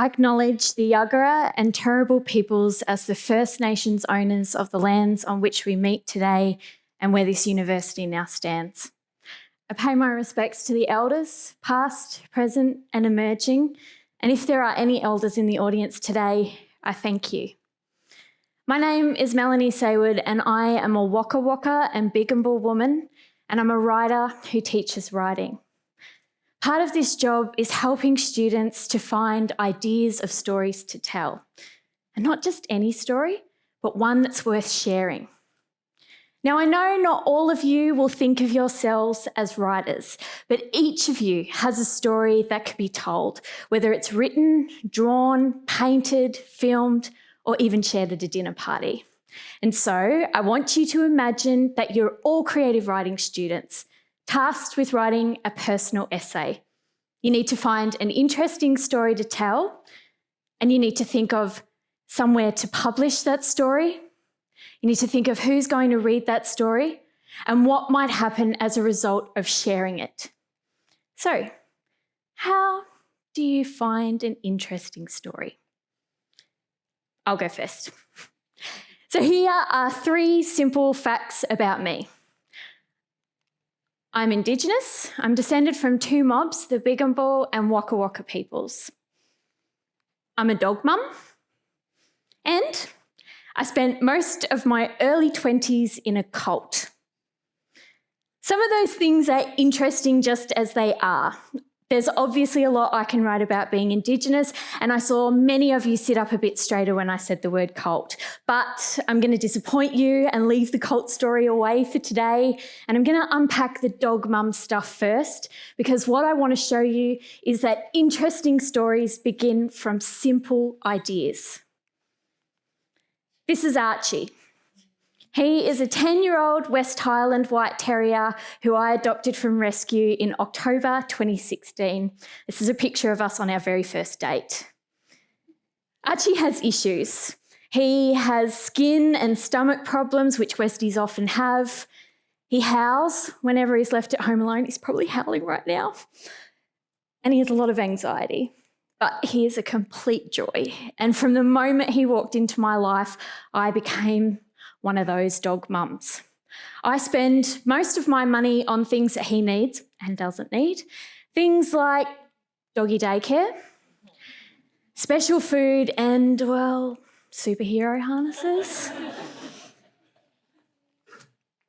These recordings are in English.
I acknowledge the Yagara and Turrbal peoples as the First Nations owners of the lands on which we meet today and where this university now stands. I pay my respects to the elders, past, present and emerging, and if there are any elders in the audience today, I thank you. My name is Melanie Saward and I am a Waka Waka and Bigambal woman, and I'm a writer who teaches writing. Part of this job is helping students to find ideas of stories to tell. And not just any story, but one that's worth sharing. Now, I know not all of you will think of yourselves as writers, but each of you has a story that could be told, whether it's written, drawn, painted, filmed, or even shared at a dinner party. And so I want you to imagine that you're all creative writing students, tasked with writing a personal essay. You need to find an interesting story to tell, and you need to think of somewhere to publish that story. You need to think of who's going to read that story and what might happen as a result of sharing it. So, how do you find an interesting story? I'll go first. So here are 3 simple facts about me. I'm Indigenous. I'm descended from 2 mobs, the Bigambal and Waka Waka peoples. I'm a dog mum, and I spent most of my early 20s in a cult. Some of those things are interesting just as they are. There's obviously a lot I can write about being Indigenous, and I saw many of you sit up a bit straighter when I said the word cult. But I'm going to disappoint you and leave the cult story away for today, and I'm going to unpack the dog mum stuff first, because what I want to show you is that interesting stories begin from simple ideas. This is Archie. He is a 10-year-old West Highland White Terrier who I adopted from rescue in October 2016. This is a picture of us on our very first date. Archie has issues. He has skin and stomach problems, which Westies often have. He howls whenever he's left at home alone. He's probably howling right now. And he has a lot of anxiety. But he is a complete joy. And from the moment he walked into my life, I became one of those dog mums. I spend most of my money on things that he needs and doesn't need. Things like doggy daycare, special food, and, well, superhero harnesses.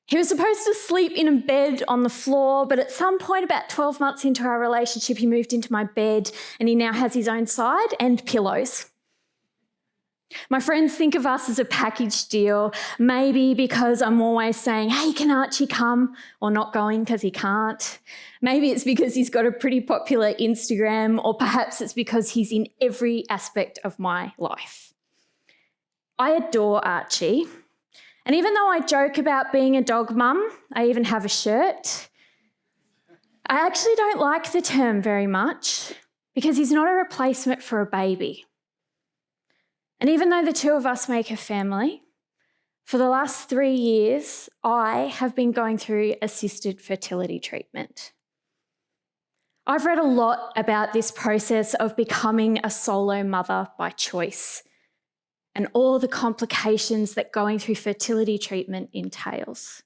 He was supposed to sleep in a bed on the floor, but at some point about 12 months into our relationship, he moved into my bed and he now has his own side and pillows. My friends think of us as a package deal, maybe because I'm always saying, hey, can Archie come? Or not going because he can't. Maybe it's because he's got a pretty popular Instagram, or perhaps it's because he's in every aspect of my life. I adore Archie. And even though I joke about being a dog mum, I even have a shirt, I actually don't like the term very much because he's not a replacement for a baby. And even though the 2 of us make a family, for the last 3 years, I have been going through assisted fertility treatment. I've read a lot about this process of becoming a solo mother by choice and all the complications that going through fertility treatment entails.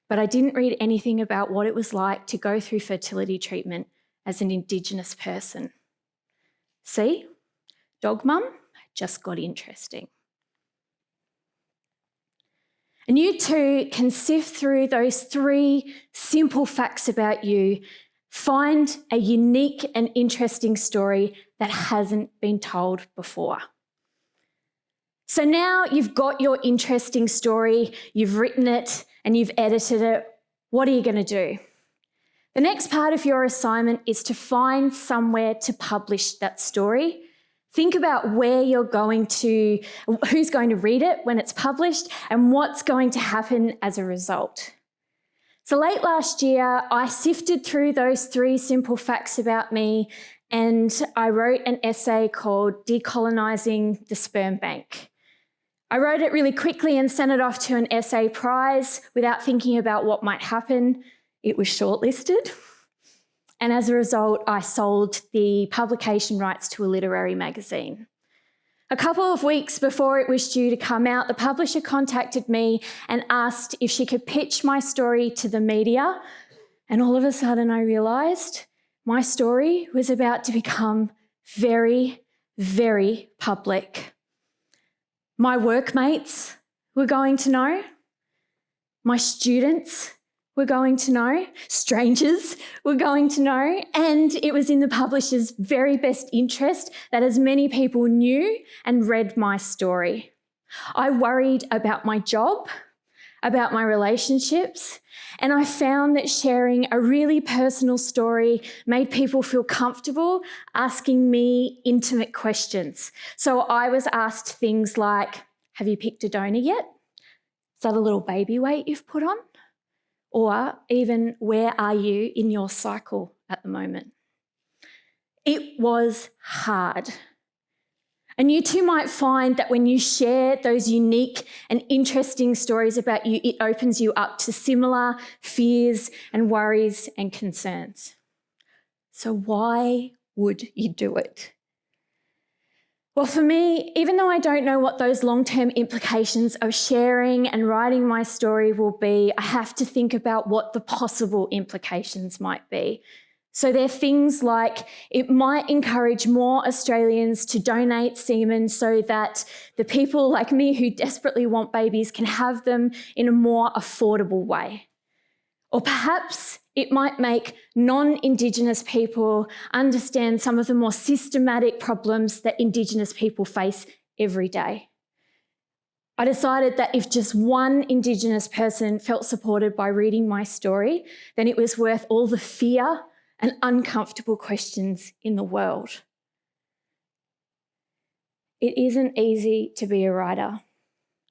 But I didn't read anything about what it was like to go through fertility treatment as an Indigenous person. See? Dog mum just got interesting. And you too can sift through those 3 simple facts about you, find a unique and interesting story that hasn't been told before. So now you've got your interesting story, you've written it and you've edited it. What are you going to do? The next part of your assignment is to find somewhere to publish that story. Think about where you're going to, who's going to read it when it's published, and what's going to happen as a result. So late last year, I sifted through those 3 simple facts about me, and I wrote an essay called Decolonising the Sperm Bank. I wrote it really quickly and sent it off to an essay prize without thinking about what might happen. It was shortlisted. And as a result, I sold the publication rights to a literary magazine. A couple of weeks before it was due to come out, the publisher contacted me and asked if she could pitch my story to the media. And all of a sudden I realised my story was about to become very, very public. My workmates were going to know. My students were going to know. Strangers were going to know. And it was in the publisher's very best interest that as many people knew and read my story. I worried about my job, about my relationships, and I found that sharing a really personal story made people feel comfortable asking me intimate questions. So I was asked things like, have you picked a donor yet? Is that a little baby weight you've put on? Or even, where are you in your cycle at the moment? It was hard. And you too might find that when you share those unique and interesting stories about you, it opens you up to similar fears and worries and concerns. So why would you do it? Well, for me, even though I don't know what those long-term implications of sharing and writing my story will be, I have to think about what the possible implications might be. So they're things like it might encourage more Australians to donate semen so that the people like me who desperately want babies can have them in a more affordable way. Or perhaps it might make non-Indigenous people understand some of the more systematic problems that Indigenous people face every day. I decided that if just one Indigenous person felt supported by reading my story, then it was worth all the fear and uncomfortable questions in the world. It isn't easy to be a writer.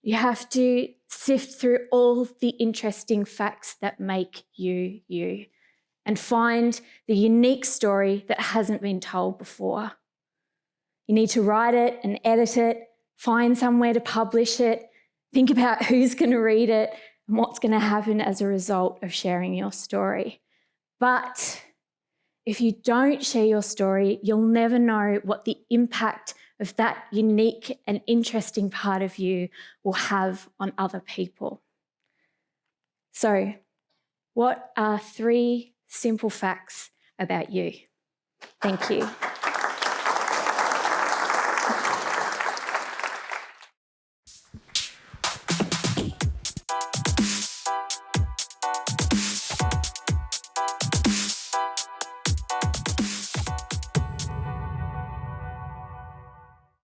You have to sift through all the interesting facts that make you you and find the unique story that hasn't been told before. You need to write it and edit it, find somewhere to publish it, think about who's going to read it and what's going to happen as a result of sharing your story. But if you don't share your story, you'll never know what the impact of that unique and interesting part of you will have on other people. So, what are 3 simple facts about you? Thank you.